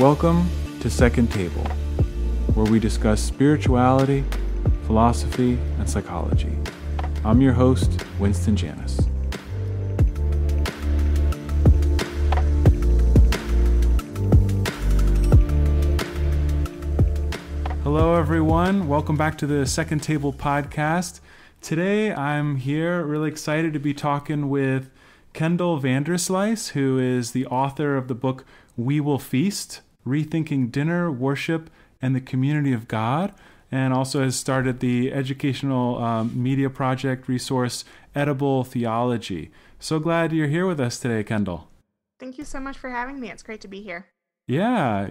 Welcome to Second Table, where we discuss spirituality, philosophy, and psychology. I'm your host, Winston Janis. Hello, everyone. Welcome back to the Second Table podcast. Today, I'm here really excited to be talking with Kendall Vanderslice, who is the author of the book We Will Feast, Rethinking Dinner, Worship, and the Community of God, and also has started the educational media project resource, Edible Theology. So glad you're here with us today, Kendall. Thank you so much for having me. It's great to be here. Yeah.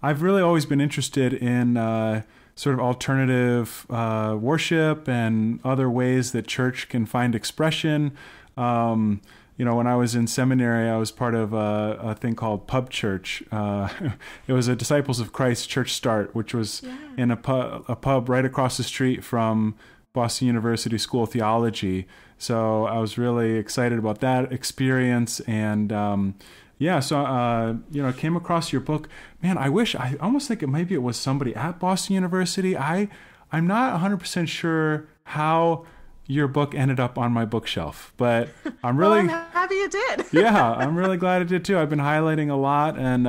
I've really always been interested in sort of alternative worship and other ways that church can find expression. When I was in seminary, I was part of a thing called Pub Church. It was a Disciples of Christ church start, which was in a pub right across the street from Boston University School of Theology. So I was really excited about that experience. And came across your book. Man, I almost think maybe it was somebody at Boston University. I'm not 100% sure how your book ended up on my bookshelf, but I'm really I'm happy it did. Yeah, I'm really glad it did too. I've been highlighting a lot, and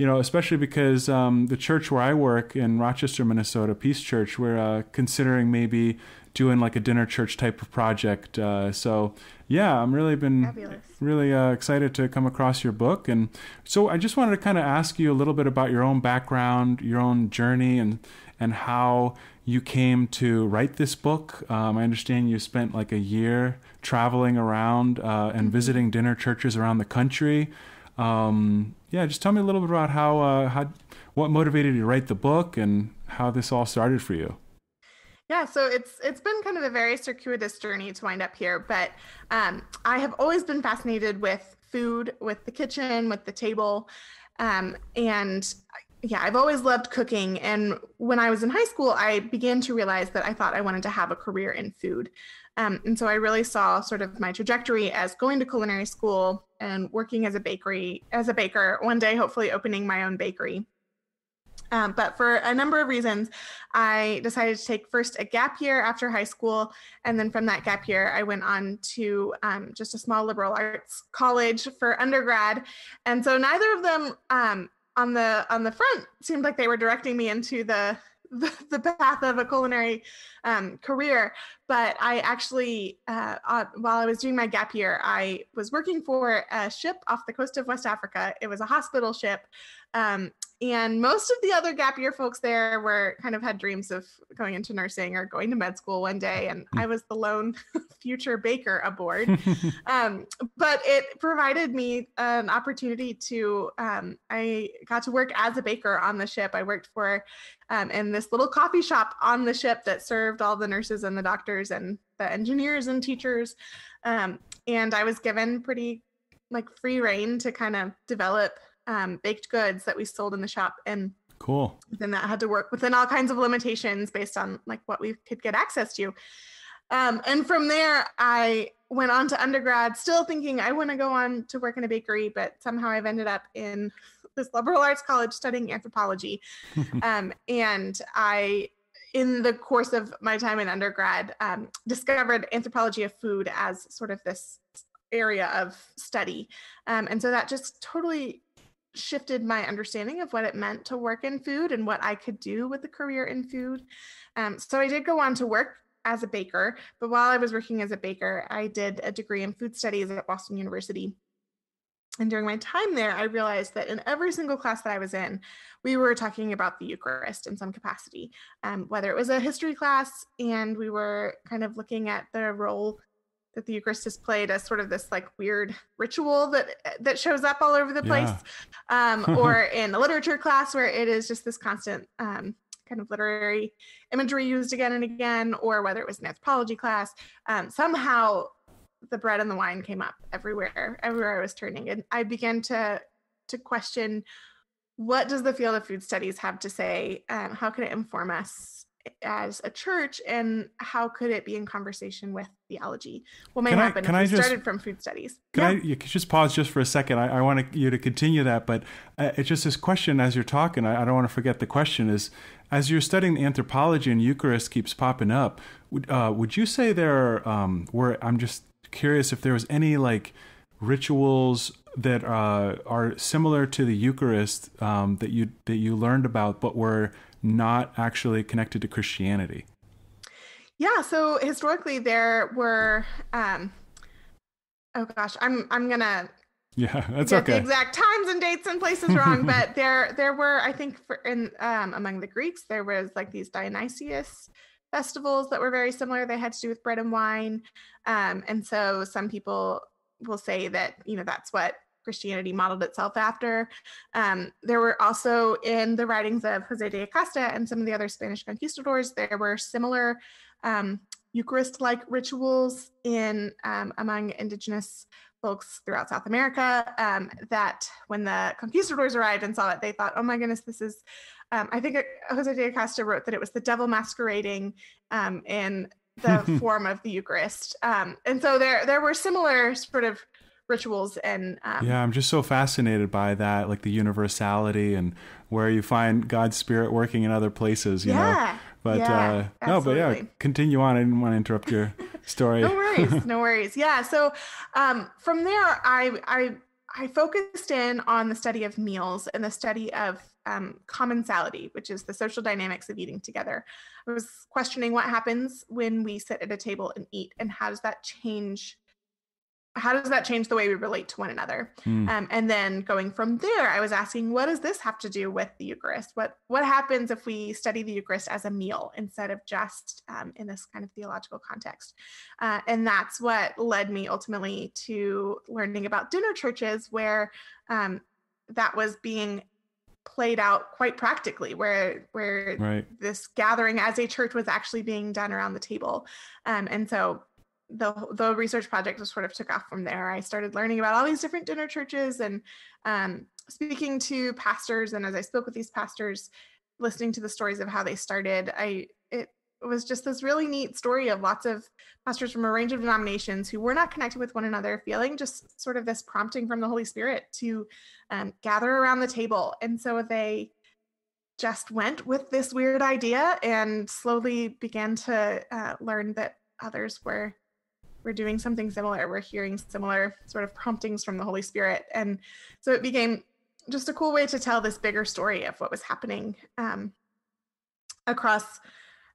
especially because the church where I work in Rochester, Minnesota, Peace Church, we're considering maybe doing like a dinner church type of project. I'm really been Fabulous. Really excited to come across your book, and so I just wanted to kind of ask you a little bit about your own background, your own journey, and how you came to write this book. I understand you spent like a year traveling around and visiting dinner churches around the country. Just tell me a little bit about what motivated you to write the book and how this all started for you. Yeah, so it's been kind of a very circuitous journey to wind up here, but I have always been fascinated with food, with the kitchen, with the table, I've always loved cooking. And when I was in high school, I began to realize that I thought I wanted to have a career in food. And so I really saw sort of my trajectory as going to culinary school and working as a baker, one day, hopefully opening my own bakery. But for a number of reasons, I decided to take first a gap year after high school. And then from that gap year, I went on to just a small liberal arts college for undergrad. And so neither of them on the front seemed like they were directing me into the path of a culinary career. But I actually, while I was doing my gap year, I was working for a ship off the coast of West Africa. It was a hospital ship. And most of the other gap year folks there had dreams of going into nursing or going to med school one day. And I was the lone future baker aboard. But it provided me an opportunity to, I got to work as a baker on the ship. I worked for in this little coffee shop on the ship that served all the nurses and the doctors and the engineers and teachers. And I was given pretty free reign to kind of develop baked goods that we sold in the shop. And cool. Then that had to work within all kinds of limitations based on what we could get access to. And from there, I went on to undergrad, still thinking I want to go on to work in a bakery, but somehow I've ended up in this liberal arts college studying anthropology. And I, in the course of my time in undergrad, discovered anthropology of food as sort of this area of study. And so that just totally shifted my understanding of what it meant to work in food and what I could do with a career in food. So I did go on to work as a baker, but while I was working as a baker, I did a degree in food studies at Boston University. And during my time there, I realized that in every single class that I was in, we were talking about the Eucharist in some capacity, whether it was a history class and we were kind of looking at the role that the Eucharist has played as sort of this weird ritual that shows up all over the place, or in a literature class where it is just this constant kind of literary imagery used again and again, or whether it was an anthropology class, somehow the bread and the wine came up everywhere I was turning. And I began to question, what does the field of food studies have to say? How can it inform us as a church, and how could it be in conversation with theology? What might Can I happen can if I we just started from food studies? can Yeah. you could just pause just for a second? I want you to continue that, but it's just this question as you're talking. I don't want to forget the question is, as you're studying the anthropology and Eucharist keeps popping up, would you say there were, I'm just curious if there was any like rituals that are similar to the Eucharist that you learned about, but were not actually connected to Christianity? Yeah, so historically there were oh gosh, I'm gonna Yeah, that's get the okay. exact times and dates and places wrong, but there were, I think, for in among the Greeks there was like these Dionysius festivals that were very similar. They had to do with bread and wine, and so some people will say that that's what Christianity modeled itself after. There were also in the writings of Jose de Acosta and some of the other Spanish conquistadors, there were similar Eucharist-like rituals in among indigenous folks throughout South America, that when the conquistadors arrived and saw it, they thought, oh my goodness, this is, I think Jose de Acosta wrote that it was the devil masquerading in the form of the Eucharist. And so there were similar sort of rituals and Yeah, I'm just so fascinated by that, like the universality and where you find God's Spirit working in other places, you know. yeah, But yeah, no, but yeah, absolutely. continue on. I didn't want to interrupt your No story. worries, no worries. Yeah. So from there, I focused in on the study of meals and the study of commensality, which is the social dynamics of eating together. I was questioning what happens when we sit at a table and eat, and how does that change the way we relate to one another? Hmm. And then going from there, I was asking, what does this have to do with the Eucharist? What happens if we study the Eucharist as a meal instead of just in this kind of theological context? And that's what led me ultimately to learning about dinner churches, where that was being played out quite practically, where Right. this gathering as a church was actually being done around the table. And so the research project just sort of took off from there. I started learning about all these different dinner churches and speaking to pastors. And as I spoke with these pastors, listening to the stories of how they started, it was just this really neat story of lots of pastors from a range of denominations who were not connected with one another, feeling just sort of this prompting from the Holy Spirit to gather around the table. And so they just went with this weird idea and slowly began to learn that others were doing something similar. We're hearing similar sort of promptings from the Holy Spirit. And so it became just a cool way to tell this bigger story of what was happening across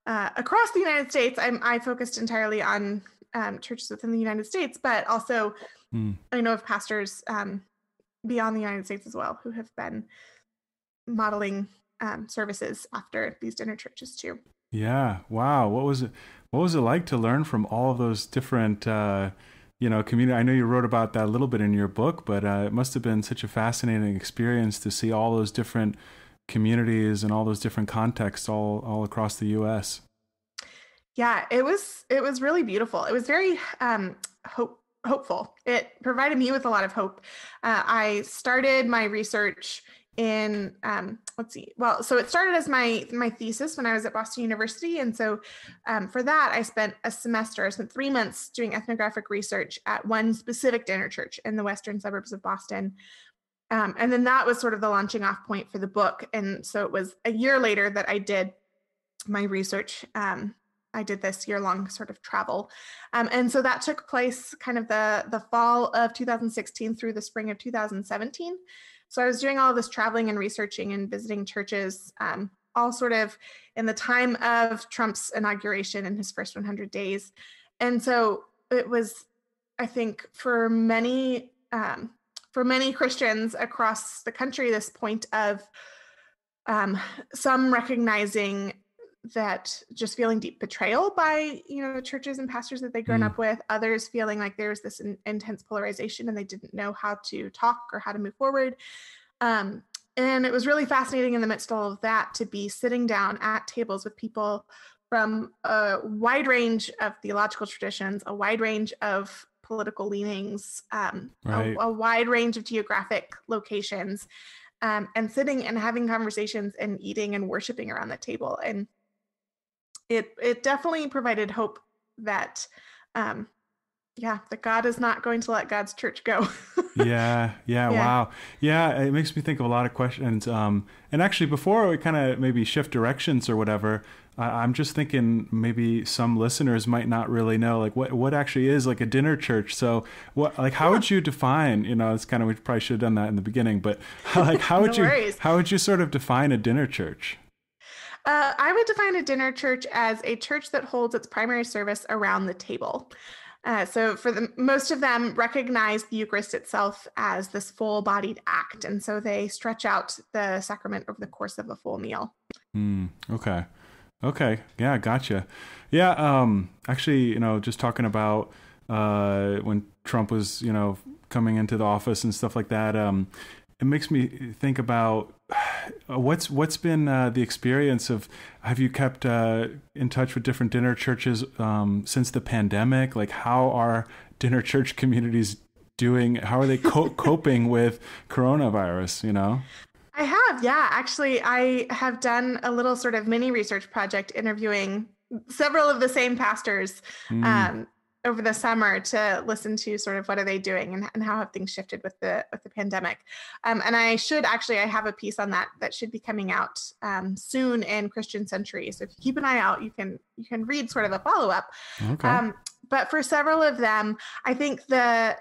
the United States. I focused entirely on churches within the United States, but also Hmm. I know of pastors beyond the United States as well who have been modeling services after these dinner churches too. Yeah. Wow. What was it like to learn from all of those different, community? I know you wrote about that a little bit in your book, but it must have been such a fascinating experience to see all those different communities and all those different contexts all across the U.S. Yeah, it was really beautiful. It was very hopeful. It provided me with a lot of hope. I started my research in let's see. Well, so it started as my thesis when I was at Boston University, and so for that I spent a semester. I spent 3 months doing ethnographic research at one specific dinner church in the western suburbs of Boston. And then that was sort of the launching off point for the book. And so it was a year later that I did my research. I did this year-long sort of travel. And so that took place kind of the fall of 2016 through the spring of 2017. So I was doing all of this traveling and researching and visiting churches, all sort of in the time of Trump's inauguration in his first 100 days. And so it was, I think, for many Christians across the country, this point of some recognizing that, just feeling deep betrayal by the churches and pastors that they'd grown Mm. up with, others feeling like there's this intense polarization and they didn't know how to talk or how to move forward. And it was really fascinating in the midst of all of that to be sitting down at tables with people from a wide range of theological traditions, a wide range of political leanings, Right. a wide range of geographic locations, and sitting and having conversations and eating and worshiping around the table. And it definitely provided hope that, that God is not going to let God's church go. Yeah. Wow. Yeah. It makes me think of a lot of questions. And actually, before we kind of maybe shift directions or whatever, I'm just thinking maybe some listeners might not really know, like, what actually is like a dinner church. So how would you define, it's kind of, we probably should have done that in the beginning, but like, how would you sort of define a dinner church? I would define a dinner church as a church that holds its primary service around the table. So for most of them recognize the Eucharist itself as this full-bodied act. And so they stretch out the sacrament over the course of a full meal. Okay. Yeah, gotcha. Yeah. Actually, just talking about when Trump was, coming into the office and stuff like that, it makes me think about what's been the experience of, have you kept in touch with different dinner churches since the pandemic? Like, how are dinner church communities doing? How are they coping with coronavirus, I have, yeah. Actually, I have done a little sort of mini research project interviewing several of the same pastors over the summer to listen to sort of what are they doing and how have things shifted with the pandemic. And I have a piece on that should be coming out soon in Christian Century. So if you keep an eye out, you can read sort of a follow-up. Okay. But for several of them, I think the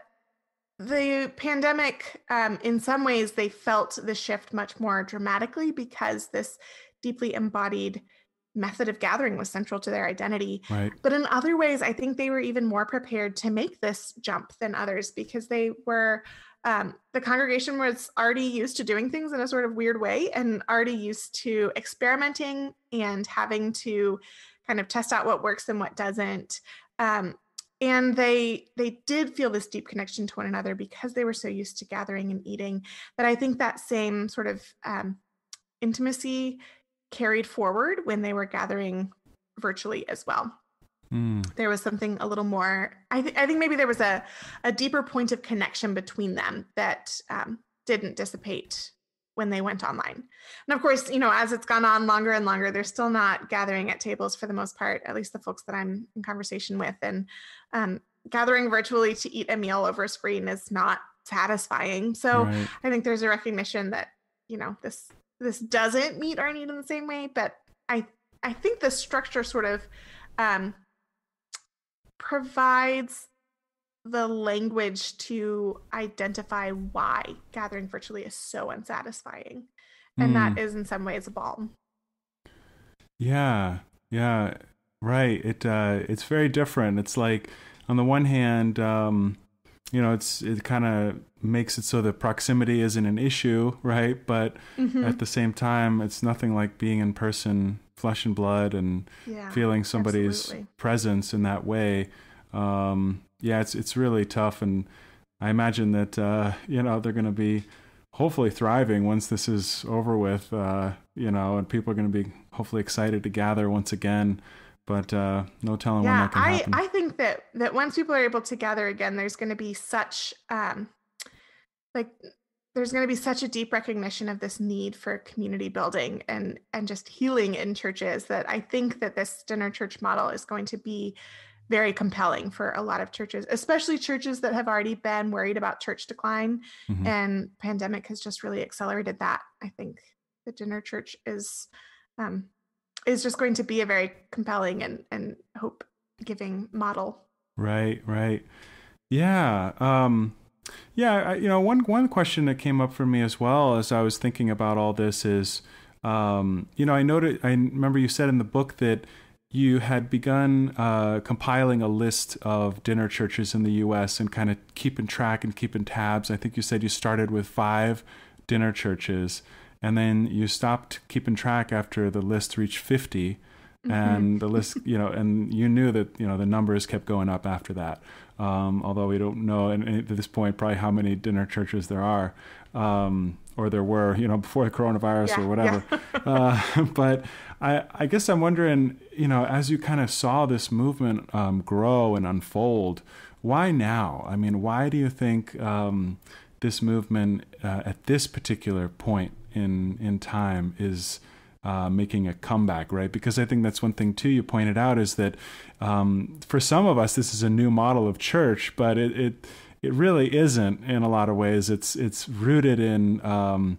pandemic, in some ways, they felt the shift much more dramatically because this deeply embodied method of gathering was central to their identity. Right. But in other ways, I think they were even more prepared to make this jump than others because they were, the congregation was already used to doing things in a sort of weird way and already used to experimenting and having to kind of test out what works and what doesn't. And they did feel this deep connection to one another because they were so used to gathering and eating, that I think that same sort of intimacy carried forward when they were gathering virtually as well. There was something a little more, I think maybe there was a deeper point of connection between them that didn't dissipate when they went online. And of course, as it's gone on longer and longer, they're still not gathering at tables for the most part, at least the folks that I'm in conversation with. And gathering virtually to eat a meal over a screen is not satisfying. So right. I think there's a recognition that, this doesn't meet our need in the same way, but I think the structure sort of provides the language to identify why gathering virtually is so unsatisfying. And that is in some ways a balm. Yeah, right. It's very different. It's like, on the one hand, it kind of makes it so that proximity isn't an issue, right? But at the same time, it's nothing like being in person, flesh and blood, and feeling somebody's presence in that way. It's really tough. And I imagine that, they're going to be hopefully thriving once this is over with, and people are going to be hopefully excited to gather once again. But no telling when that can happen. I think that once people are able to gather again, there's going to be such there's going to be such a deep recognition of this need for community building and just healing in churches, that I think that this dinner church model is going to be very compelling for a lot of churches, especially churches that have already been worried about church decline. And pandemic has just really accelerated that. I think the dinner church is just going to be a very compelling and hope-giving model. Right. Yeah. One question that came up for me as well as I was thinking about all this is, I remember you said in the book that you had begun compiling a list of dinner churches in the U.S. and kind of keeping track and keeping tabs. I think you said you started with 5 dinner churches, and then you stopped keeping track after the list reached 50. And the list, and you knew that, the numbers kept going up after that. Although we don't know at this point probably how many dinner churches there are, or there were, before the coronavirus or whatever. But I guess I'm wondering, as you kind of saw this movement grow and unfold, why now? I mean, why do you think this movement at this particular point in time is making a comeback, right? Because I think that's one thing too you pointed out is that for some of us this is a new model of church, but it really isn't in a lot of ways. It's rooted in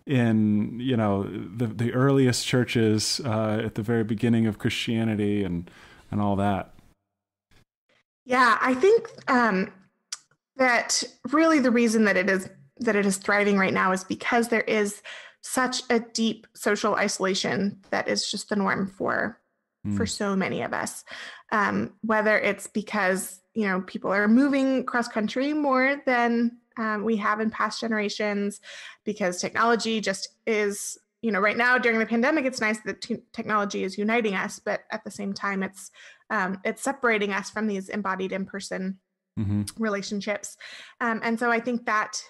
you know the earliest churches at the very beginning of Christianity and all that. Yeah, I think that really the reason that it is thriving right now is because there is such a deep social isolation that is just the norm for so many of us. Whether it's because people are moving cross country more than we have in past generations, because technology just is. Right now during the pandemic, it's nice that technology is uniting us, but at the same time, it's separating us from these embodied in-person relationships. And so I think that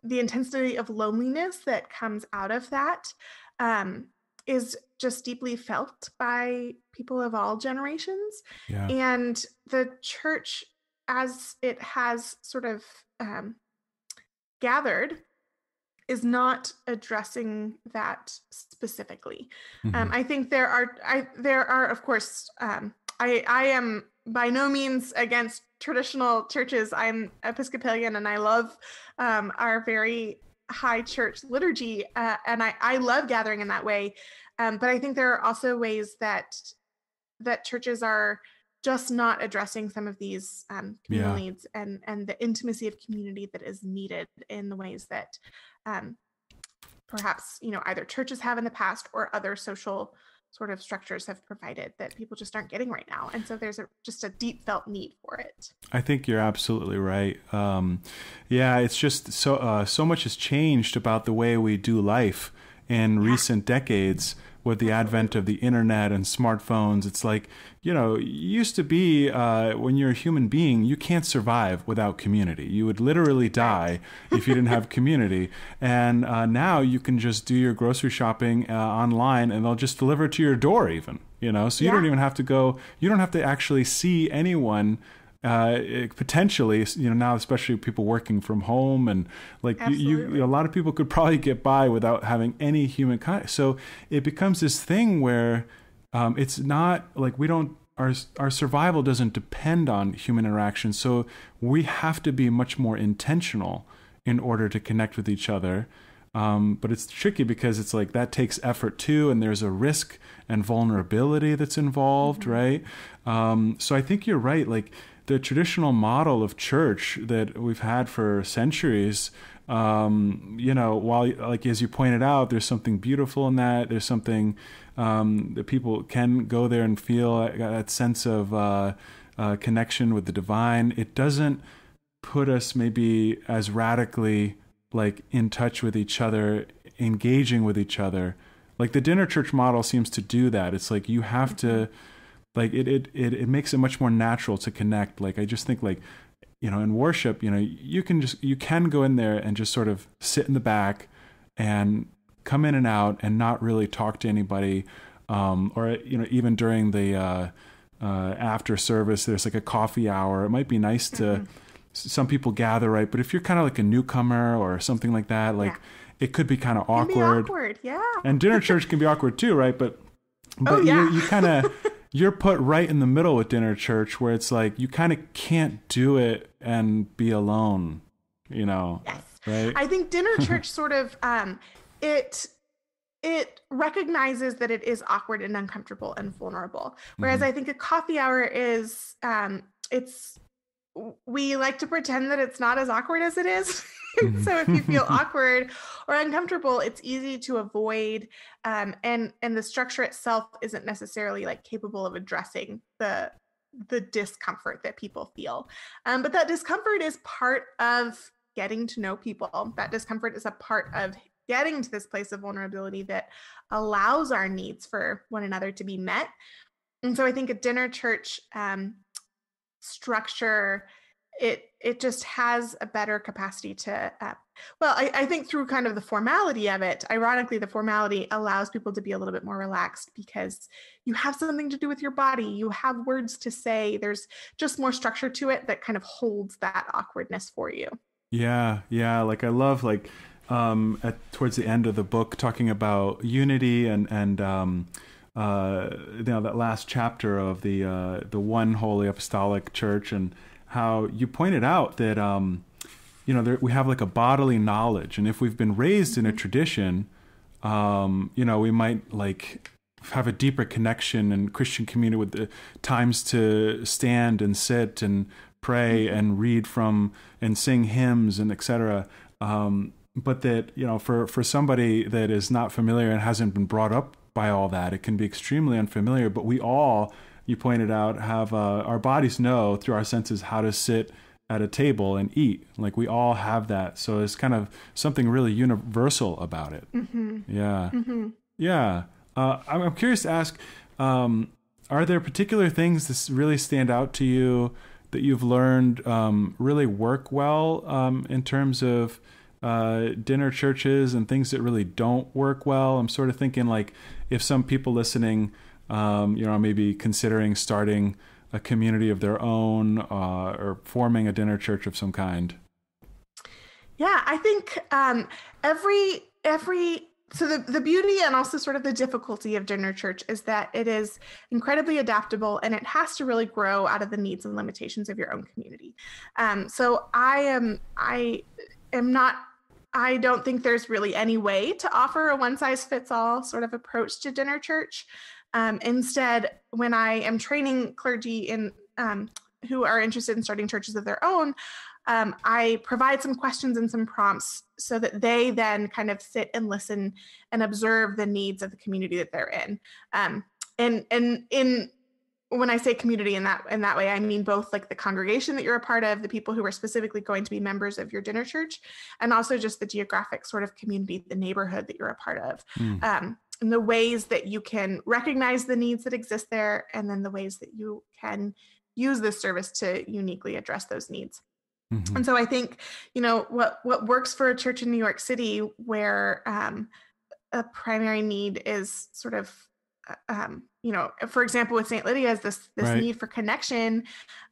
the intensity of loneliness that comes out of that is just deeply felt by people of all generations. Yeah. And the church, as it has sort of gathered, is not addressing that specifically. I think there are, of course, I am by no means against traditional churches. I'm Episcopalian and I love our very high church liturgy, and I love gathering in that way. But I think there are also ways that churches are just not addressing some of these communal needs and the intimacy of community that is needed in the ways that perhaps either churches have in the past or other social sort of structures have provided that people just aren't getting right now. And so there's just a deep felt need for it. I think you're absolutely right. It's just so much has changed about the way we do life in recent decades with the advent of the internet and smartphones. It's like, it used to be when you're a human being, you can't survive without community. You would literally die if you didn't have community. And now you can just do your grocery shopping online and they'll just deliver it to your door even, so you don't even have to go, you don't have to actually see anyone potentially, now especially people working from home and like a lot of people could probably get by without having any human contact. So it becomes this thing where it's not like our survival doesn't depend on human interaction. So we have to be much more intentional in order to connect with each other. But it's tricky because it's like that takes effort too, and there's a risk and vulnerability that's involved, right? So I think you're right. Like the traditional model of church that we've had for centuries, while like as you pointed out, there's something beautiful in that. There's something that people can go there and feel that sense of connection with the divine. It doesn't put us maybe as radically like in touch with each other, engaging with each other. Like the dinner church model seems to do that. It's like you have to, like it makes it much more natural to connect. Like I just think like, in worship, you can go in there and just sort of sit in the back and come in and out and not really talk to anybody. Or, even during the after service, there's like a coffee hour. It might be nice to, some people gather, right? But if you're kind of like a newcomer or something like that, like it could be kind of awkward. And dinner church can be awkward too, right? But you kind of, you're put right in the middle with dinner church where it's like, you kind of can't do it and be alone, Yes. Right? I think dinner church sort of, it recognizes that it is awkward and uncomfortable and vulnerable. Whereas I think a coffee hour is, we like to pretend that it's not as awkward as it is. So if you feel awkward or uncomfortable, it's easy to avoid. And the structure itself isn't necessarily like capable of addressing the discomfort that people feel. But that discomfort is part of getting to know people. That discomfort is a part of getting to this place of vulnerability that allows our needs for one another to be met. And so I think a dinner church structure, it just has a better capacity to, I think through kind of the formality of it, ironically, the formality allows people to be a little bit more relaxed because you have something to do with your body. You have words to say. There's just more structure to it that kind of holds that awkwardness for you. Yeah. Like I love like, towards the end of the book, talking about unity and that last chapter of the one holy apostolic church, and how you pointed out that we have like a bodily knowledge, and if we've been raised in a tradition, we might like have a deeper connection and Christian community with the times to stand and sit and pray and read from and sing hymns and etc. But that, for somebody that is not familiar and hasn't been brought up by all that, it can be extremely unfamiliar. But we all, you pointed out, have our bodies know through our senses how to sit at a table and eat. Like we all have that. So it's kind of something really universal about it. Mm-hmm. Yeah. Mm-hmm. Yeah. I'm curious to ask, are there particular things that really stand out to you that you've learned really work well in terms of dinner churches, and things that really don't work well? I'm sort of thinking like if some people listening, maybe considering starting a community of their own or forming a dinner church of some kind. Yeah, I think so the beauty and also sort of the difficulty of dinner church is that it is incredibly adaptable, and it has to really grow out of the needs and limitations of your own community. So I don't think there's really any way to offer a one-size-fits-all sort of approach to dinner church. Instead, when I am training clergy who are interested in starting churches of their own, I provide some questions and some prompts so that they then kind of sit and listen and observe the needs of the community that they're in. And when I say community in that way, I mean both like the congregation that you're a part of, the people who are specifically going to be members of your dinner church, and also just the geographic sort of community, the neighborhood that you're a part of. And the ways that you can recognize the needs that exist there, and then the ways that you can use this service to uniquely address those needs. Mm-hmm. And so I think, what works for a church in New York City, where a primary need is sort of, for example, with St. Lydia's, this right. need for connection,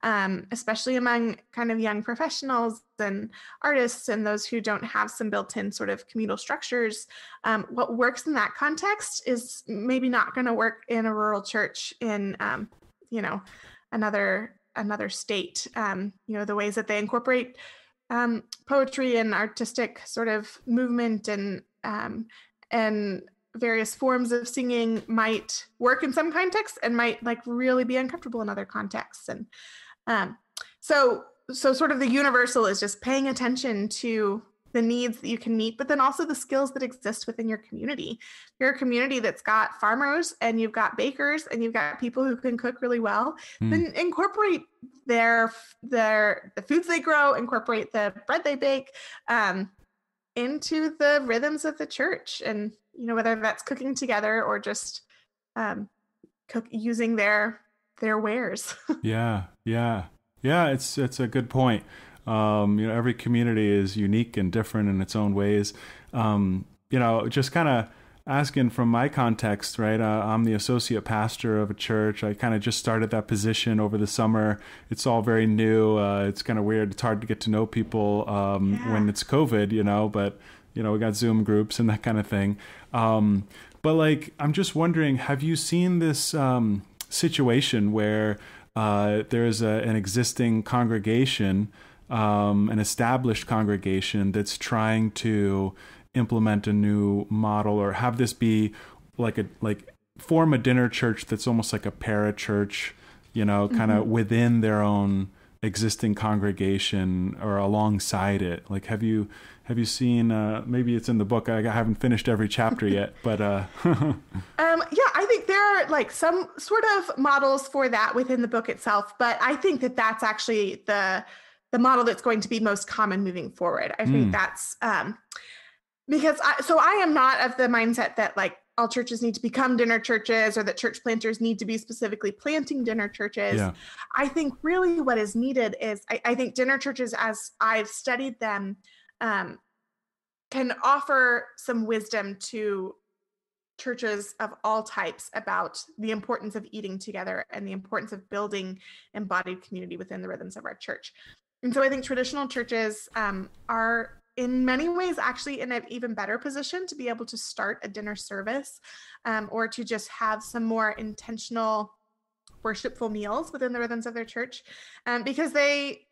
especially among kind of young professionals and artists and those who don't have some built-in sort of communal structures. What works in that context is maybe not going to work in a rural church in, another state. The ways that they incorporate poetry and artistic sort of movement and various forms of singing might work in some contexts and might like really be uncomfortable in other contexts. And so sort of the universal is just paying attention to the needs that you can meet, but then also the skills that exist within your community. You're a community that's got farmers and you've got bakers and you've got people who can cook really well. Then incorporate the foods they grow, incorporate the bread they bake into the rhythms of the church. And whether that's cooking together or just using their wares. Yeah. It's a good point. Every community is unique and different in its own ways. Just kind of asking from my context, right? I'm the associate pastor of a church. I kind of just started that position over the summer. It's all very new. It's kind of weird. It's hard to get to know people when it's COVID, but we got Zoom groups and that kind of thing. But like, I'm just wondering, have you seen this situation where there's an existing congregation, an established congregation that's trying to implement a new model, or have this be form a dinner church that's almost like a parachurch, kind of within their own existing congregation or alongside it? Like, have you seen, maybe it's in the book, I haven't finished every chapter yet, but I think there are like some sort of models for that within the book itself, but I think that that's actually the model that's going to be most common moving forward. I think that's because I am not of the mindset that like all churches need to become dinner churches, or that church planters need to be specifically planting dinner churches. Yeah. I think really what is needed is, I think dinner churches, as I've studied them, can offer some wisdom to churches of all types about the importance of eating together and the importance of building embodied community within the rhythms of our church. And so I think traditional churches are in many ways actually in an even better position to be able to start a dinner service, or to just have some more intentional worshipful meals within the rhythms of their church, because they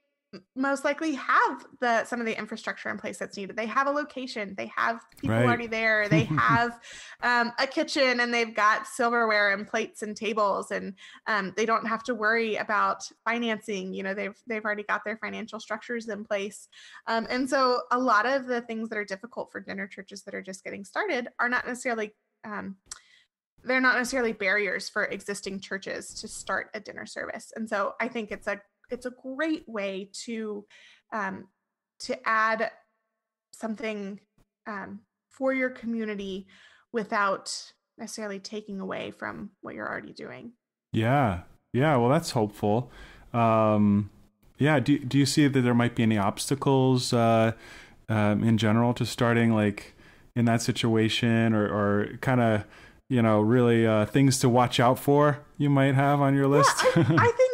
most likely have some of the infrastructure in place that's needed. They have a location, they have people Right. already there, they have a kitchen, and they've got silverware and plates and tables, and they don't have to worry about financing. They've already got their financial structures in place, and so a lot of the things that are difficult for dinner churches that are just getting started are not necessarily they're not necessarily barriers for existing churches to start a dinner service. And so I think it's a great way to add something for your community without necessarily taking away from what you're already doing. Yeah. Well, that's hopeful. Yeah. Do you see that there might be any obstacles in general to starting like in that situation, or kind of, really things to watch out for you might have on your list? Yeah, I think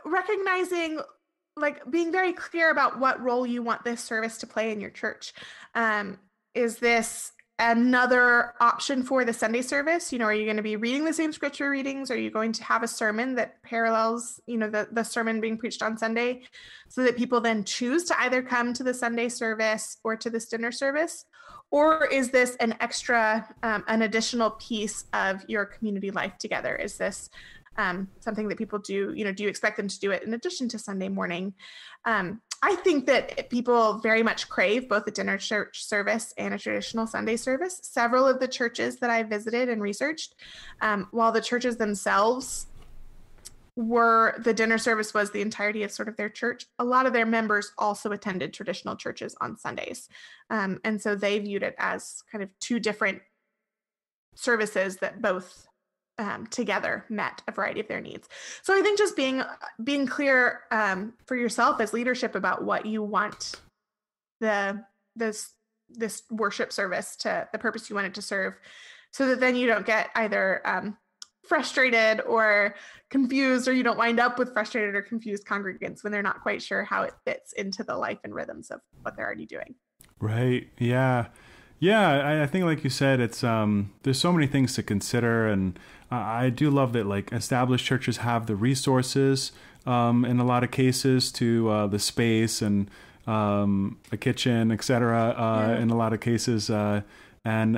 recognizing, like, being very clear about what role you want this service to play in your church. Is this another option for the Sunday service? Are you going to be reading the same scripture readings? Are you going to have a sermon that parallels, the sermon being preached on Sunday, so that people then choose to either come to the Sunday service or to this dinner service? Or is this an extra, an additional piece of your community life together? Is this something that people do? Do you expect them to do it in addition to Sunday morning? I think that people very much crave both a dinner church service and a traditional Sunday service. Several of the churches that I visited and researched, while the churches themselves the dinner service was the entirety of sort of their church, a lot of their members also attended traditional churches on Sundays. And so they viewed it as kind of two different services that both together met a variety of their needs. So I think just being clear for yourself as leadership about what you want this worship service to, the purpose you want it to serve, so that then you don't get either frustrated or confused, or you don't wind up with frustrated or confused congregants when they're not quite sure how it fits into the life and rhythms of what they're already doing. Right. Yeah. I think, like you said, it's there's so many things to consider, and I do love that like established churches have the resources in a lot of cases to the space and a kitchen, etc. In a lot of cases, and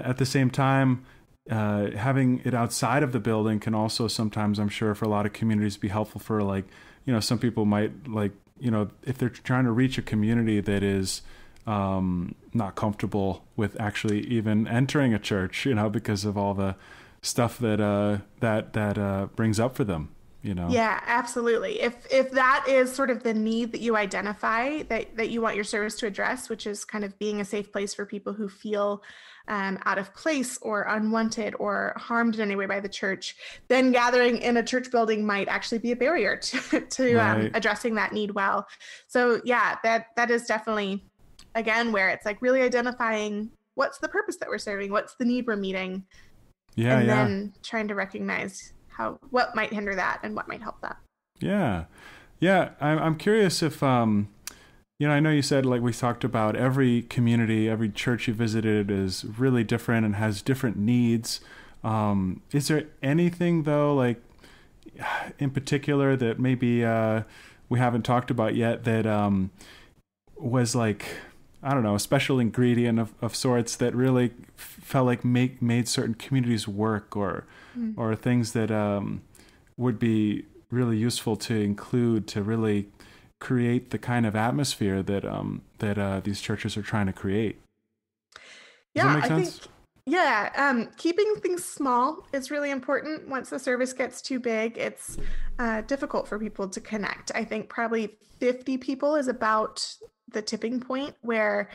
at the same time, having it outside of the building can also sometimes, I'm sure, for a lot of communities be helpful for, like, some people might, like, if they're trying to reach a community that is not comfortable with actually even entering a church, because of all the stuff that brings up for them, Yeah, absolutely. If that is sort of the need that you identify that you want your service to address, which is kind of being a safe place for people who feel out of place or unwanted or harmed in any way by the church, then gathering in a church building might actually be a barrier to Right. addressing that need well. So yeah, that is definitely, again, where it's like really identifying what's the purpose that we're serving, what's the need we're meeting, then trying to recognize what might hinder that and what might help that. Yeah. I'm curious if, I know you said, like we talked about, every community, every church you visited is really different and has different needs. Is there anything, though, like in particular that maybe we haven't talked about yet that was like, I don't know, a special ingredient of sorts that really felt like made certain communities work, or things that would be really useful to include to really create the kind of atmosphere that these churches are trying to create? Does that make sense? Keeping things small is really important. Once the service gets too big, it's difficult for people to connect. I think probably 50 people is about the tipping point where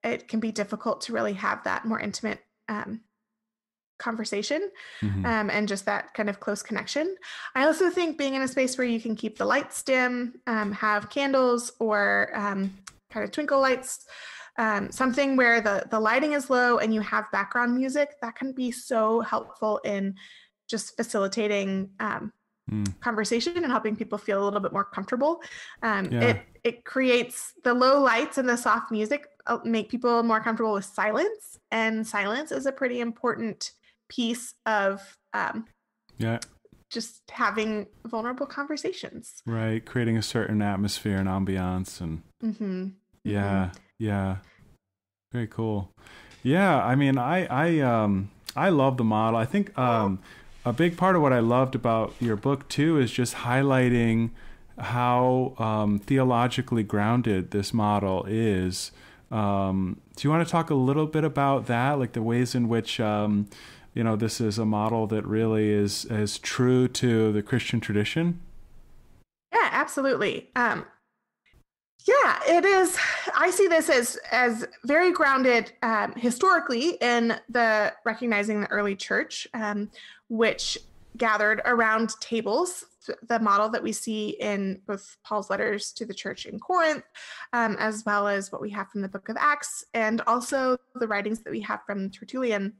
it can be difficult to really have that more intimate conversation, and just that kind of close connection. I also think being in a space where you can keep the lights dim, have candles or kind of twinkle lights, something where the lighting is low and you have background music, that can be so helpful in just facilitating conversation and helping people feel a little bit more comfortable. It creates the low lights and the soft music make people more comfortable with silence. And silence is a pretty important piece of just having vulnerable conversations. Right. Creating a certain atmosphere and ambiance. And yeah. Very cool. Yeah. I mean, I love the model. I think a big part of what I loved about your book too is just highlighting how theologically grounded this model is. Do you want to talk a little bit about that, like the ways in which this is a model that really is true to the Christian tradition? Yeah, absolutely. Yeah, it is. I see this as very grounded historically in the recognizing the early church, which gathered around tables, the model that we see in both Paul's letters to the church in Corinth, as well as what we have from the book of Acts, and also the writings that we have from Tertullian.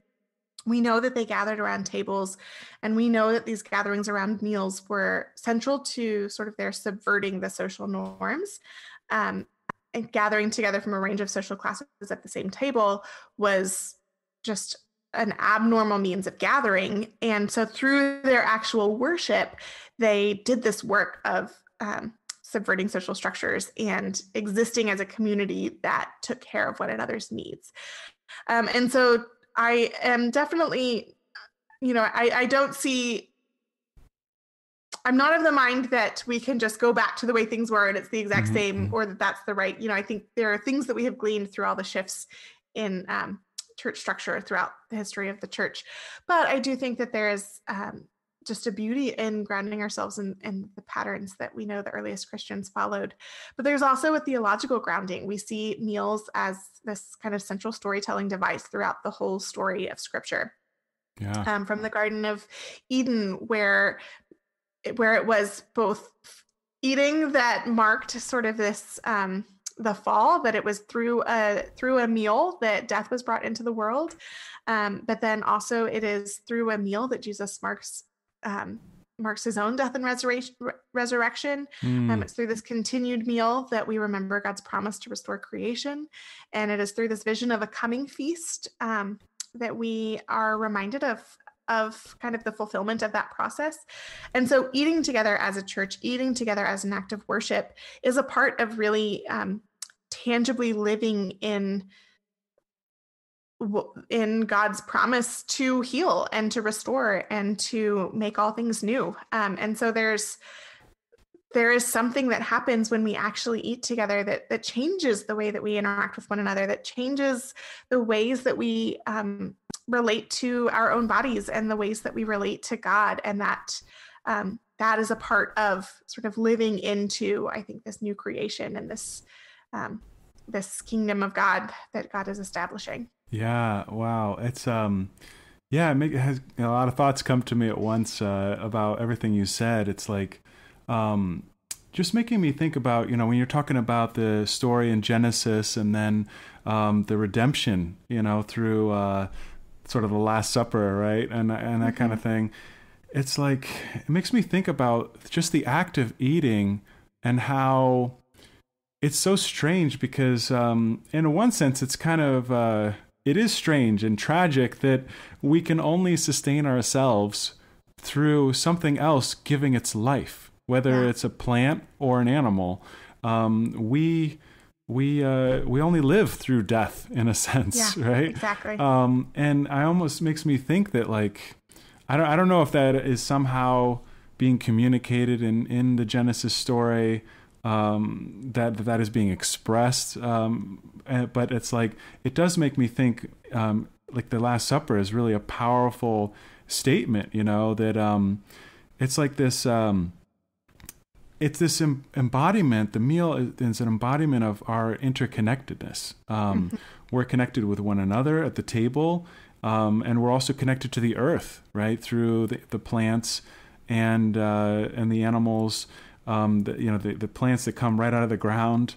We know that they gathered around tables, and we know that these gatherings around meals were central to sort of their subverting the social norms. And gathering together from a range of social classes at the same table was just an abnormal means of gathering. And so through their actual worship, they did this work of subverting social structures and existing as a community that took care of one another's needs. And so I am definitely, I don't see, I'm not of the mind that we can just go back to the way things were and it's the exact same, or that that's the right, I think there are things that we have gleaned through all the shifts in church structure throughout the history of the church. But I do think that there is just a beauty in grounding ourselves in the patterns that we know the earliest Christians followed. But there's also a theological grounding. We see meals as this kind of central storytelling device throughout the whole story of Scripture. Yeah. From the Garden of Eden, where it was both eating that marked sort of this the fall, that it was through a meal that death was brought into the world, but then also it is through a meal that Jesus marks his own death and resurrection. It's through this continued meal that we remember God's promise to restore creation, and it is through this vision of a coming feast that we are reminded of kind of the fulfillment of that process. And so eating together as a church, eating together as an act of worship is a part of really tangibly living in God's promise to heal and to restore and to make all things new. And so there is something that happens when we actually eat together that changes the way that we interact with one another, that changes the ways that we relate to our own bodies and the ways that we relate to God. And that is a part of sort of living into, I think, this new creation and this kingdom of God that God is establishing. Yeah. Wow. It's, it has a lot of thoughts come to me at once about everything you said. It's like, just making me think about, when you're talking about the story in Genesis and then the redemption, through sort of the Last Supper, right? And that kind of thing. It's like, it makes me think about just the act of eating and how it's so strange because in one sense, it's kind of, it is strange and tragic that we can only sustain ourselves through something else giving its life, whether it's a plant or an animal. We only live through death in a sense, right? Exactly. And I almost makes me think that, like, I don't know if that is somehow being communicated in the Genesis story, that is being expressed. But it's like, it does make me think, like the Last Supper is really a powerful statement, that it's like this, it's this embodiment. The meal is an embodiment of our interconnectedness. We're connected with one another at the table, and we're also connected to the earth, right, through the plants and the animals. The plants that come right out of the ground.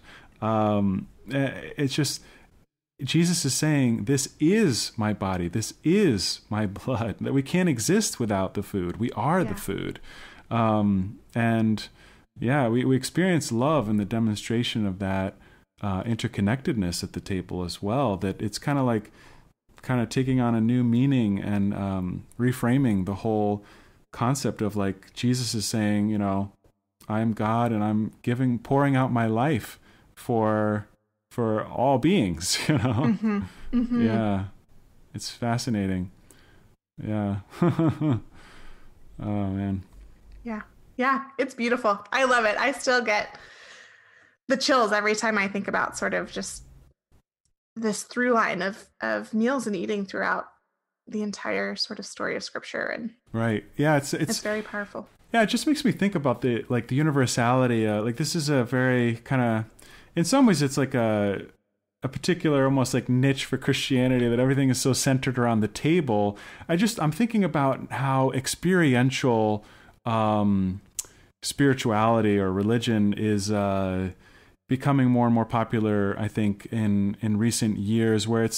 It's just, Jesus is saying, this is my body, this is my blood, that we can't exist without the food. We are the food. We experience love in the demonstration of that interconnectedness at the table as well, that it's kind of taking on a new meaning and reframing the whole concept of like Jesus is saying, you know, I am God and I'm pouring out my life for all beings, you know? Yeah. It's fascinating. Yeah. Oh man. Yeah. Yeah. It's beautiful. I love it. I still get the chills every time I think about sort of just this through line of meals and eating throughout the entire sort of story of Scripture. And right. Yeah. It's very powerful. Yeah. It just makes me think about the universality. Like this is a very kind of, in some ways it's like a particular almost like niche for Christianity, that everything is so centered around the table. I'm thinking about how experiential spirituality or religion is becoming more and more popular, I think, in recent years, where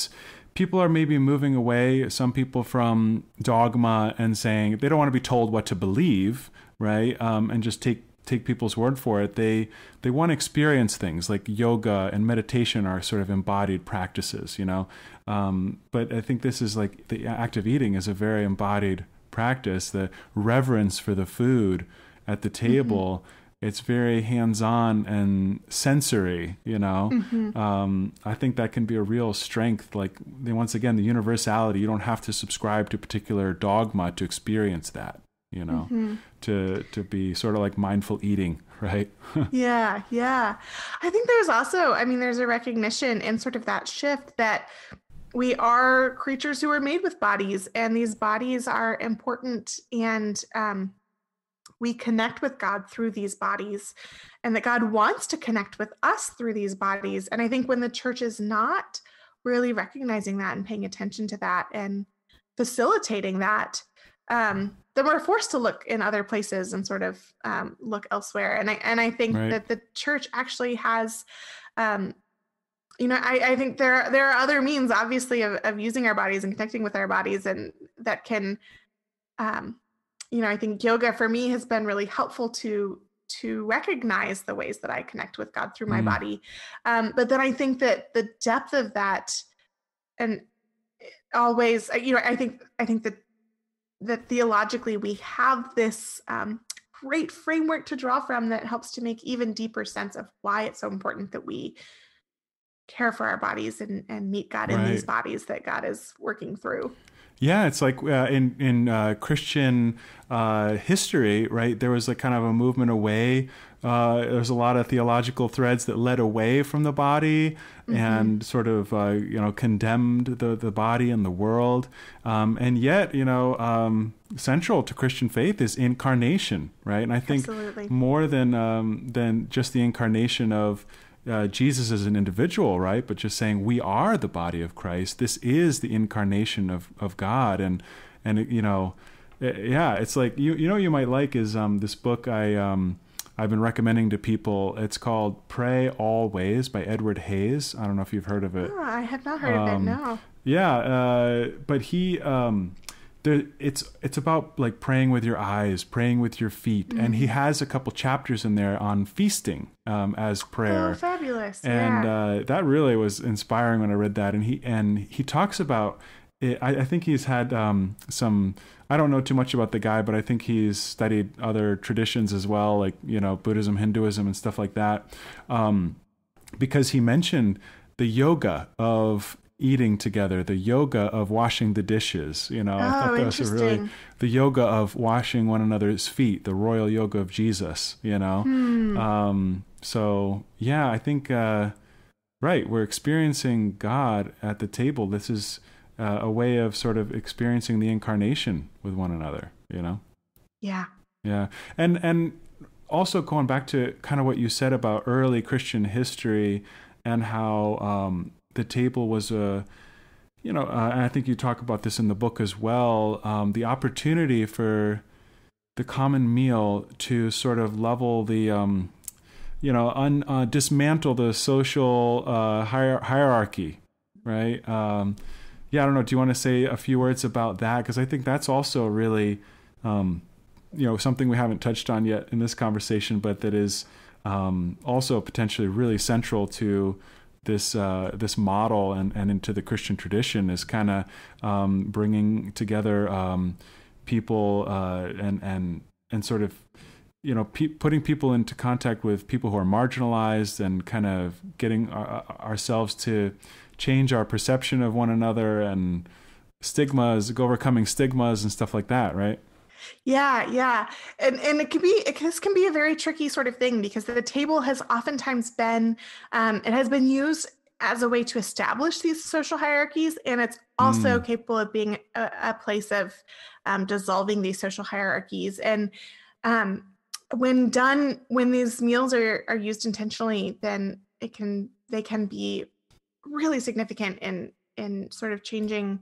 people are maybe moving away, some people, from dogma and saying they don't want to be told what to believe, right? And just take people's word for it. They want to experience things like yoga and meditation are sort of embodied practices, you know. But I think this is like the act of eating is a very embodied practice. The reverence for the food at the table, it's very hands-on and sensory, you know. I think that can be a real strength. Like, once again, the universality. You don't have to subscribe to a particular dogma to experience that, you know, to be sort of like mindful eating, right? Yeah. I think there's also, there's a recognition in sort of that shift that we are creatures who are made with bodies, and these bodies are important, and we connect with God through these bodies, and that God wants to connect with us through these bodies. And I think when the church is not really recognizing that and paying attention to that and facilitating that, then we're forced to look in other places and sort of look elsewhere. And I think that the church actually has, I think there are other means, obviously, of using our bodies and connecting with our bodies, and that can, I think yoga for me has been really helpful to recognize the ways that I connect with God through my body. But then I think that the depth of that, and always, I think that theologically we have this great framework to draw from that helps to make even deeper sense of why it's so important that we care for our bodies and meet God in these bodies that God is working through. Yeah, it's like in Christian history, right? There was like kind of a movement away. There's a lot of theological threads that led away from the body and sort of condemned the body and the world. And yet, central to Christian faith is incarnation, right? And I think more than just the incarnation of Jesus as an individual, right? But just saying we are the body of Christ. This is the incarnation of God. And it's like, you might like is this book I've been recommending to people. It's called Pray Always by Edward Hayes. I don't know if you've heard of it. Oh, I have not heard of it, no. Yeah, but he... it's about like praying with your eyes, praying with your feet, and he has a couple chapters in there on feasting as prayer. Oh, fabulous! And that really was inspiring when I read that. And he talks about it. I think he's had some. I don't know too much about the guy, but I think he's studied other traditions as well, like Buddhism, Hinduism, and stuff like that. Because he mentioned the yoga of eating together, the yoga of washing the dishes, I thought that was the yoga of washing one another's feet, the royal yoga of Jesus, So yeah, I think, we're experiencing God at the table. This is a way of sort of experiencing the incarnation with one another, Yeah. Yeah. And also going back to kind of what you said about early Christian history and how, the table was and I think you talk about this in the book as well, the opportunity for the common meal to sort of level the, dismantle the social hierarchy, right? I don't know. Do you want to say a few words about that? Because I think that's also really, something we haven't touched on yet in this conversation, but that is also potentially really central to this model and into the Christian tradition, is kind of bringing together people and sort of, putting people into contact with people who are marginalized, and kind of getting ourselves to change our perception of one another, and overcoming stigmas and stuff like that, right? Yeah. And this can be a very tricky sort of thing, because the table has oftentimes been, it has been used as a way to establish these social hierarchies. And it's also capable of being a place of dissolving these social hierarchies. And when these meals are used intentionally, then they can be really significant in sort of changing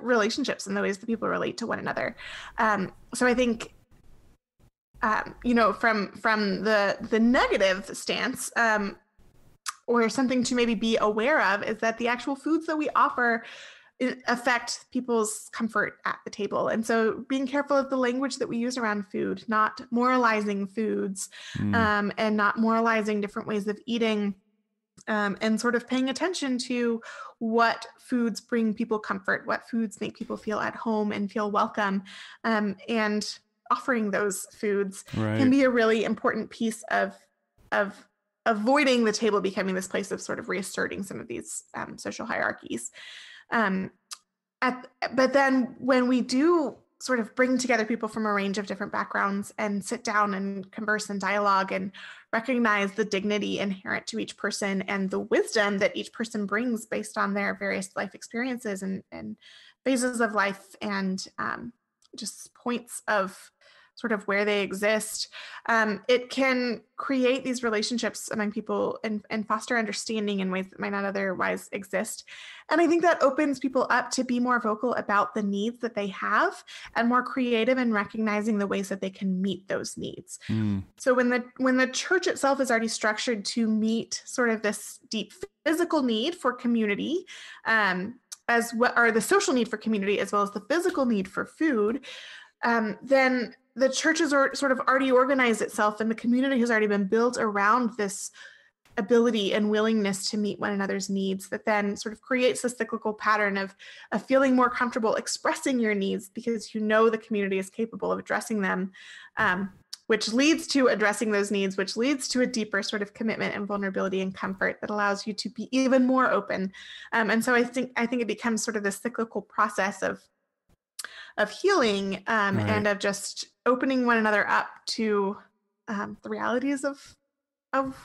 relationships and the ways that people relate to one another. So I think, from the negative stance, or something to maybe be aware of, is that the actual foods that we offer affect people's comfort at the table. And so being careful of the language that we use around food, not moralizing foods, and not moralizing different ways of eating, and sort of paying attention to what foods bring people comfort, what foods make people feel at home and feel welcome, and offering those foods can be a really important piece of avoiding the table becoming this place of sort of reasserting some of these social hierarchies. But then when we do sort of bring together people from a range of different backgrounds and sit down and converse and dialogue and recognize the dignity inherent to each person and the wisdom that each person brings based on their various life experiences and phases of life, and just points of sort of where they exist, it can create these relationships among people and foster understanding in ways that might not otherwise exist. And I think that opens people up to be more vocal about the needs that they have, and more creative in recognizing the ways that they can meet those needs. So when the church itself is already structured to meet sort of this deep physical need for community, as well, or the social need for community, as well as the physical need for food, then the church has sort of already organized itself, and the community has already been built around this ability and willingness to meet one another's needs, that then sort of creates a cyclical pattern of feeling more comfortable expressing your needs, because the community is capable of addressing them, which leads to addressing those needs, which leads to a deeper sort of commitment and vulnerability and comfort that allows you to be even more open. And so I think it becomes sort of this cyclical process of healing, and of just opening one another up to the realities of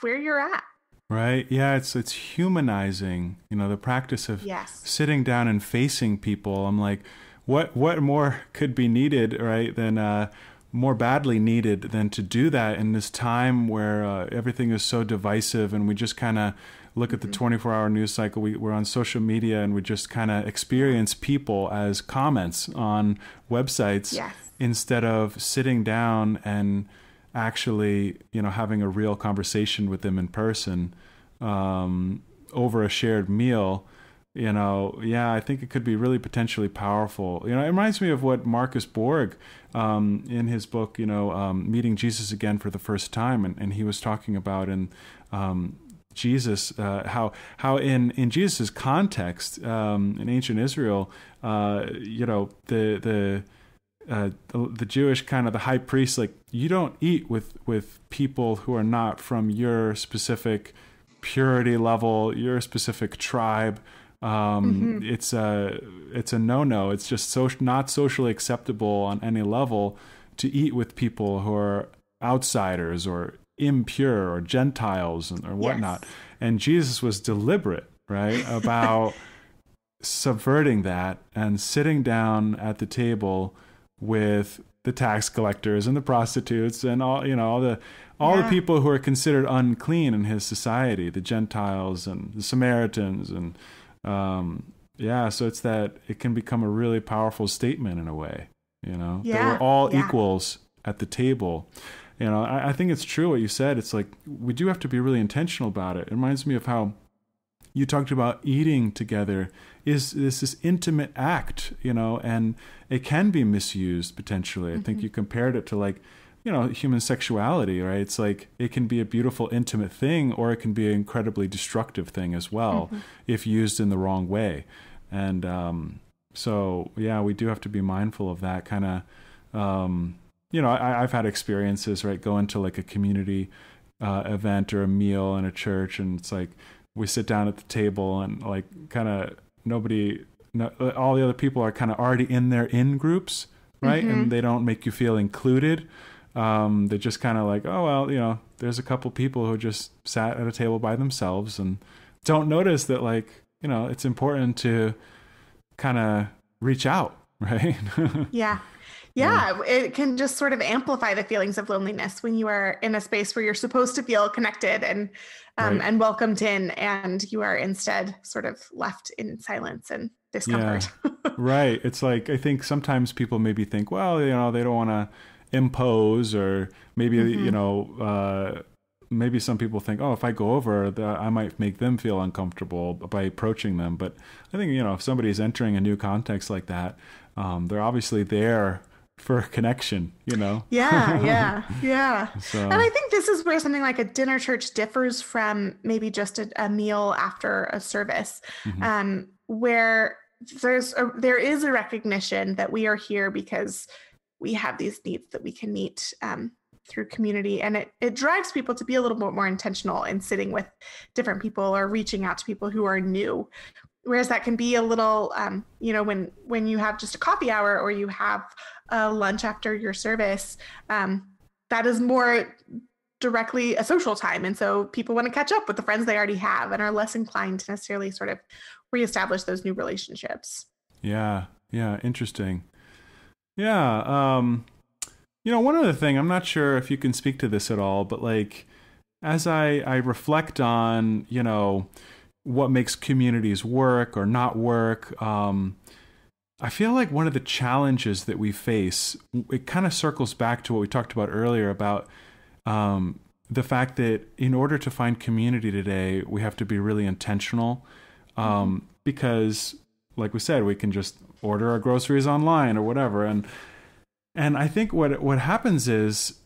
where you're at. Right. Yeah. It's humanizing, the practice of sitting down and facing people. I'm like, what more could be needed, right? Than, more badly needed than to do that in this time where everything is so divisive, and we just kind of look at the 24-hour news cycle. We're on social media, and we just kind of experience people as comments on websites, instead of sitting down and actually, having a real conversation with them in person, over a shared meal. I think it could be really potentially powerful. It reminds me of what Marcus Borg, in his book, Meeting Jesus Again for the First Time, and he was talking about in Jesus, how in Jesus' context, in ancient Israel, the Jewish kind of the high priest, like, you don't eat with people who are not from your specific purity level, your specific tribe. It's a no-no. It's just not socially acceptable on any level to eat with people who are outsiders or impure or Gentiles or whatnot. And Jesus was deliberate, right, about subverting that and sitting down at the table with the tax collectors and the prostitutes and all the people who are considered unclean in his society, the Gentiles and the Samaritans, and so it's that it can become a really powerful statement in a way, that we're all equals at the table. I think it's true what you said. It's like, we do have to be really intentional about it. It reminds me of how you talked about eating together is this intimate act, and it can be misused potentially. I think you compared it to like human sexuality, right? It's like it can be a beautiful, intimate thing, or it can be an incredibly destructive thing as well, if used in the wrong way. And so, yeah, we do have to be mindful of that kind of, I've had experiences, right? Going to like a community event or a meal in a church, and it's like we sit down at the table and like kind of all the other people are kind of already in their in groups, right? And they don't make you feel included. They're just kind of like, oh, well, there's a couple people who just sat at a table by themselves and don't notice that, like, it's important to kind of reach out, right? Yeah. It can just sort of amplify the feelings of loneliness when you are in a space where you're supposed to feel connected and and welcomed in, and you are instead sort of left in silence and discomfort. Yeah. Right. It's like, I think sometimes people maybe think, well, they don't want to impose, or maybe, maybe some people think, oh, if I go over, I might make them feel uncomfortable by approaching them. But I think, if somebody's entering a new context like that, they're obviously there for a connection, Yeah. So, and I think this is where something like a dinner church differs from maybe just a meal after a service, where there is a recognition that we are here because we have these needs that we can meet through community. And it drives people to be a little bit more intentional in sitting with different people or reaching out to people who are new. Whereas that can be a little, when you have just a coffee hour or you have a lunch after your service, that is more directly a social time. And so people want to catch up with the friends they already have and are less inclined to necessarily sort of reestablish those new relationships. Yeah. Interesting. Yeah. One other thing, I'm not sure if you can speak to this at all, but like, as I reflect on, what makes communities work or not work, I feel like one of the challenges that we face, it kind of circles back to what we talked about earlier about the fact that in order to find community today, we have to be really intentional, because, like we said, we can just order our groceries online or whatever, and I think what happens is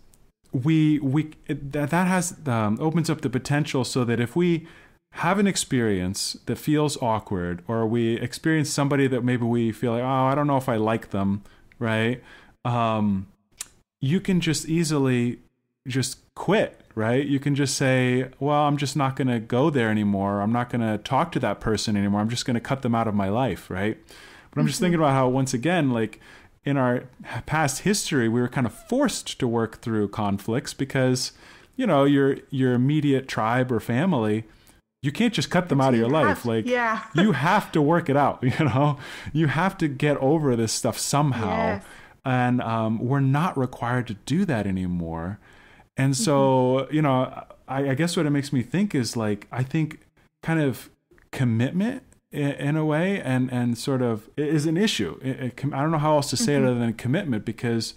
that has opens up the potential so that if we have an experience that feels awkward, or we experience somebody that maybe we feel like, oh, I don't know if I like them, right? You can just easily just quit, right? You can just say, well, I'm just not going to go there anymore. I'm not going to talk to that person anymore. I'm just going to cut them out of my life, right? But I'm just thinking about how, once again, like in our past history, we were kind of forced to work through conflicts because, your immediate tribe or family, you can't just cut them out of your life. Like, you have to work it out, you have to get over this stuff somehow. Yes. And we're not required to do that anymore. And so, I guess what it makes me think is like, I think kind of commitment in a way and sort of is an issue. I don't know how else to say it other than commitment, because,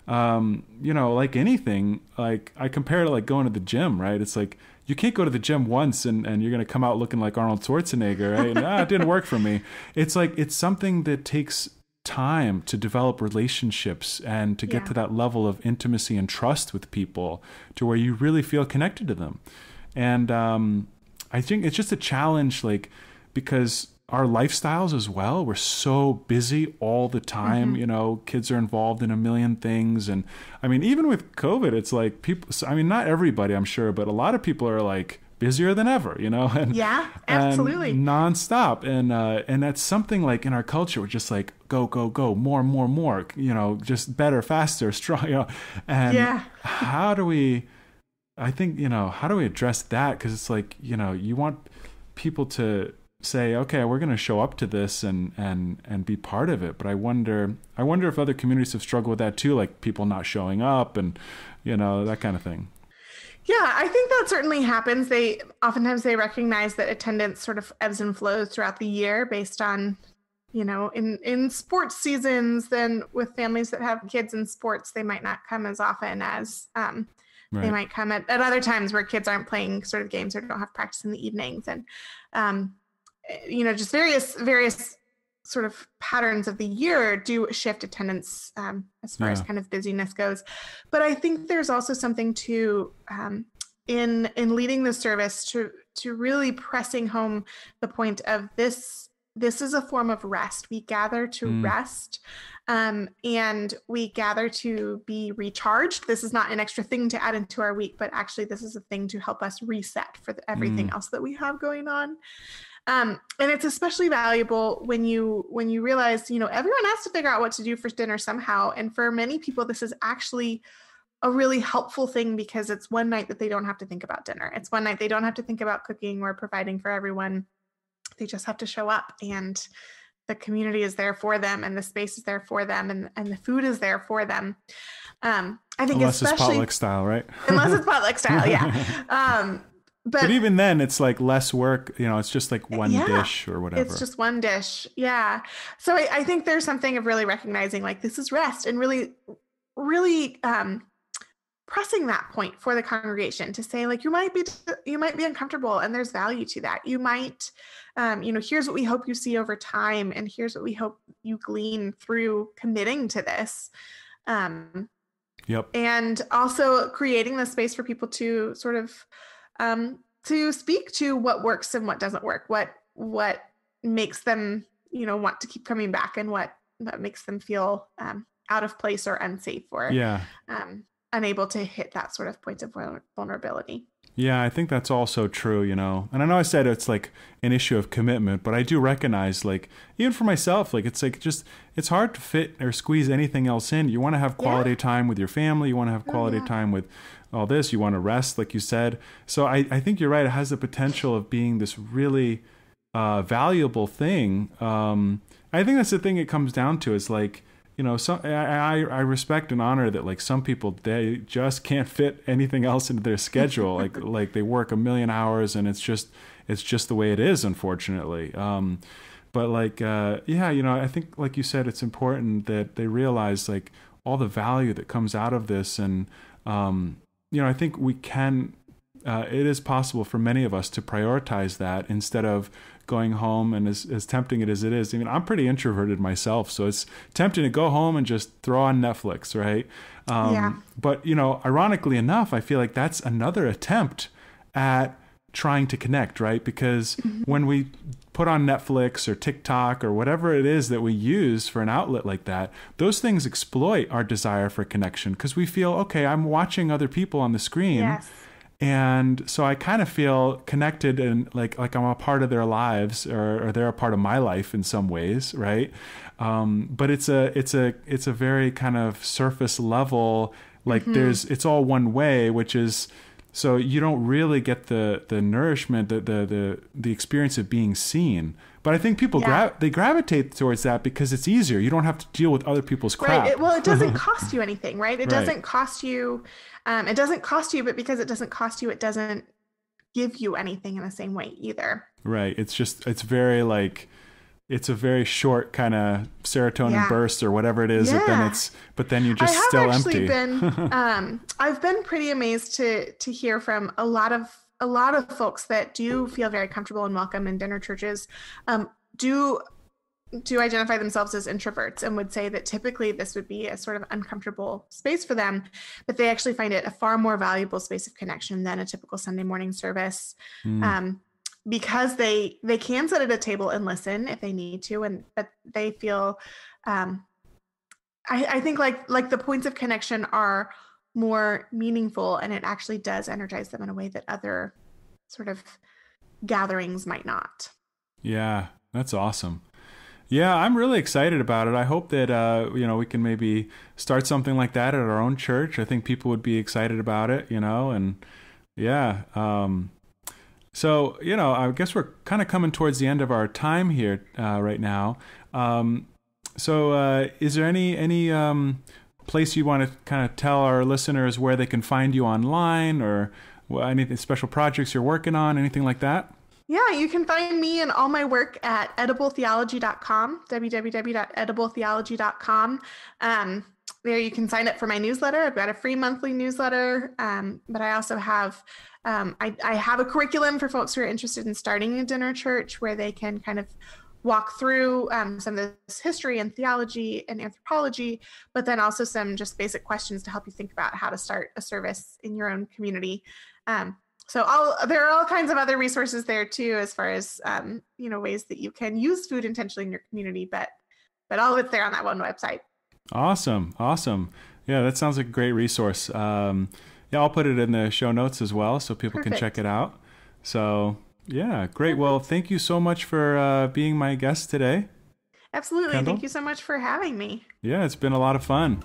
like anything, like I compare it to like going to the gym, right? It's like, you can't go to the gym once and you're going to come out looking like Arnold Schwarzenegger, right? And, it didn't work for me. It's like, it's something that takes time to develop relationships and to get to that level of intimacy and trust with people to where you really feel connected to them. And I think it's just a challenge, like, because our lifestyles as well, we're so busy all the time, kids are involved in a million things. And I mean, even with COVID, it's like people, I mean, not everybody, I'm sure, but a lot of people are like busier than ever, and yeah, absolutely, and nonstop. And that's something like in our culture, we're just like, go, more, just better, faster, strong, and how do we address that? Cause it's like, you want people to say, okay, we're going to show up to this and be part of it. But I wonder if other communities have struggled with that too, like people not showing up and, that kind of thing. Yeah, I think that certainly happens. Oftentimes they recognize that attendance sort of ebbs and flows throughout the year based on, in sports seasons, then with families that have kids in sports, they might not come as often as they might come at other times where kids aren't playing sort of games or don't have practice in the evenings. And, just various sort of patterns of the year do shift attendance as far as kind of busyness goes. But I think there's also something to in leading the service to really pressing home the point of this is a form of rest. We gather to rest, and we gather to be recharged. This is not an extra thing to add into our week, but actually this is a thing to help us reset for everything else that we have going on. And it's especially valuable when you realize, everyone has to figure out what to do for dinner somehow. And for many people, this is actually a really helpful thing because it's one night that they don't have to think about dinner. It's one night they don't have to think about cooking or providing for everyone. They just have to show up, and the community is there for them, and the space is there for them, and the food is there for them. I think unless especially it's potluck style, right? Unless it's potluck style, yeah. But even then it's like less work, it's just like one dish or whatever. It's just one dish. Yeah. So I think there's something of really recognizing like this is rest, and really, really pressing that point for the congregation to say like, you might be uncomfortable, and there's value to that. You might, here's what we hope you see over time, and here's what we hope you glean through committing to this. Yep. And also creating the space for people to sort of, to speak to what works and what doesn't work, what makes them, want to keep coming back, and what makes them feel out of place or unsafe or unable to hit that sort of point of vulnerability. Yeah, I think that's also true, and I know I said it's like an issue of commitment, but I do recognize like, even for myself, like it's like it's hard to fit or squeeze anything else in. You want to have quality time with your family. You want to have quality time with all this. You want to rest, like you said. So I think you're right. It has the potential of being this really valuable thing. I think that's the thing it comes down to is like, I respect and honor that like some people, they just can't fit anything else into their schedule. like they work a million hours and it's just the way it is, unfortunately. But like, I think like you said, it's important that they realize like all the value that comes out of this. And, I think we can, it is possible for many of us to prioritize that instead of going home, and as tempting it as it is. I mean, I'm pretty introverted myself, so it's tempting to go home and just throw on Netflix, right? But, ironically enough, I feel like that's another attempt at trying to connect, right? Because when we put on Netflix or TikTok or whatever it is that we use for an outlet like that, those things exploit our desire for connection because we feel, okay, I'm watching other people on the screen. Yes. And so I kind of feel connected and like I'm a part of their lives or they're a part of my life in some ways, right? But it's a very kind of surface level, like it's all one way, which is, so you don't really get the nourishment, the experience of being seen. But I think people they gravitate towards that because it's easier. You don't have to deal with other people's crap. Right. It doesn't cost you anything, right? It doesn't cost you. It doesn't cost you, but because it doesn't cost you, it doesn't give you anything in the same way either. Right. It's a very short kind of serotonin burst or whatever it is. Yeah. But then you're just still empty. I've been pretty amazed to hear from a lot of folks that do feel very comfortable and welcome in dinner churches, do identify themselves as introverts and would say that typically this would be a sort of uncomfortable space for them, but they actually find it a far more valuable space of connection than a typical Sunday morning service. Because they can sit at a table and listen if they need to, but they feel, I think like the points of connection are more meaningful, and it actually does energize them in a way that other sort of gatherings might not. Yeah, that's awesome. Yeah, I'm really excited about it. I hope that, we can maybe start something like that at our own church. I think people would be excited about it, and yeah. So, I guess we're kind of coming towards the end of our time here right now. So is there any place you want to kind of tell our listeners where they can find you online, or any special projects you're working on, anything like that? Yeah, you can find me and all my work at edibletheology.com, www.edibletheology.com. There you can sign up for my newsletter. I've got a free monthly newsletter, but I also have I have a curriculum for folks who are interested in starting a dinner church where they can kind of walk through some of this history and theology and anthropology, but then also some just basic questions to help you think about how to start a service in your own community. There are all kinds of other resources there too, as far as ways that you can use food intentionally in your community. But all of it's there on that one website. Awesome. Yeah, that sounds like a great resource. I'll put it in the show notes as well, so people Perfect. can check it out. So yeah, great. Perfect. Well, thank you so much for being my guest today. Absolutely. Kendall? Thank you so much for having me. Yeah, it's been a lot of fun.